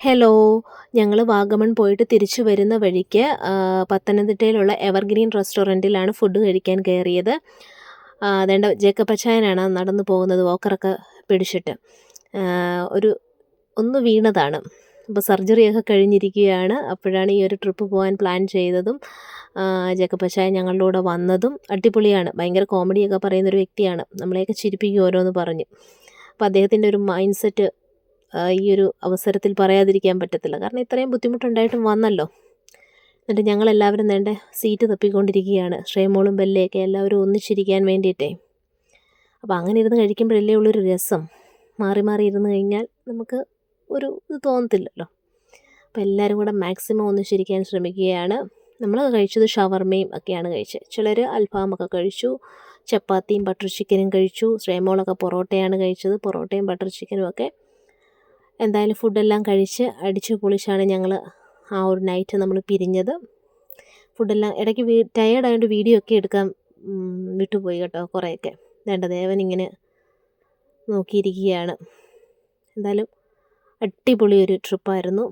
Hello. ഞങ്ങൾ വാഗമൺ പോയിട്ട് തിരിച്ചു വരുന്ന വഴിക്ക് പത്തനംതിട്ടയിലുള്ള എവർഗ്രീൻ റെസ്റ്റോറൻറ്റിലാണ് ഫുഡ് കഴിക്കാൻ കയറിയത്. അതേണ്ട ജേക്കപ്പച്ചായനാണ് നടന്നു പോകുന്നത് വാക്കറൊക്കെ പിടിച്ചിട്ട്. ഒരു ഒന്ന് വീണതാണ്. അപ്പോൾ സർജറിയൊക്കെ കഴിഞ്ഞിരിക്കുകയാണ്. അപ്പോഴാണ് ഈ ഒരു ട്രിപ്പ് പോകാൻ പ്ലാൻ ചെയ്തതും ജേക്കപ്പച്ചായൻ ഞങ്ങളുടെ കൂടെ വന്നതും. അടിപൊളിയാണ്. ഭയങ്കര കോമഡിയൊക്കെ പറയുന്നൊരു വ്യക്തിയാണ്. നമ്മളെയൊക്കെ ചിരിപ്പിക്കും ഓരോന്ന് പറഞ്ഞ്. അപ്പോൾ അദ്ദേഹത്തിൻ്റെ ഒരു മൈൻഡ് സെറ്റ് ഈ ഒരു അവസരത്തിൽ പറയാതിരിക്കാൻ പറ്റത്തില്ല. കാരണം ഇത്രയും ബുദ്ധിമുട്ടുണ്ടായിട്ടും വന്നല്ലോ. എന്നിട്ട് ഞങ്ങളെല്ലാവരും ദേണ്ടെ സീറ്റ് തപ്പിക്കൊണ്ടിരിക്കുകയാണ്. ശ്രേമോളും ബെല്ലയൊക്കെ എല്ലാവരും ഒന്നിച്ചിരിക്കാൻ വേണ്ടിയിട്ടേ. അപ്പോൾ അങ്ങനെ ഇരുന്ന് കഴിക്കുമ്പോഴല്ലേ ഉള്ളൊരു രസം. മാറി മാറി ഇരുന്ന് കഴിഞ്ഞാൽ നമുക്ക് ഒരു ഇത് തോന്നത്തില്ലല്ലോ. അപ്പോൾ എല്ലാവരും കൂടെ മാക്സിമം ഒന്നിച്ചിരിക്കാൻ ശ്രമിക്കുകയാണ്. നമ്മൾ കഴിച്ചത് ഷവർമയും ഒക്കെയാണ് കഴിച്ചത്. ചിലർ അൽഫാമൊക്കെ കഴിച്ചു, ചപ്പാത്തിയും ബട്ടർ ചിക്കനും കഴിച്ചു. ശ്രേമോളൊക്കെ പൊറോട്ടയാണ് കഴിച്ചത്. പൊറോട്ടയും ബട്ടർ ചിക്കനും ഒക്കെ. എന്തായാലും ഫുഡെല്ലാം കഴിച്ച് അടിച്ച് പൊളിച്ചാണ് ഞങ്ങൾ ആ ഒരു നൈറ്റ് നമ്മൾ പിരിഞ്ഞത്. ഫുഡെല്ലാം ഇടയ്ക്ക് ടയേർഡായതുകൊണ്ട് വീഡിയോ ഒക്കെ എടുക്കാൻ വിട്ടുപോയി കേട്ടോ കുറേയൊക്കെ. വേണ്ട ദേവനിങ്ങനെ നോക്കിയിരിക്കുകയാണ്. എന്തായാലും അടിപൊളി ഒരു ട്രിപ്പായിരുന്നു.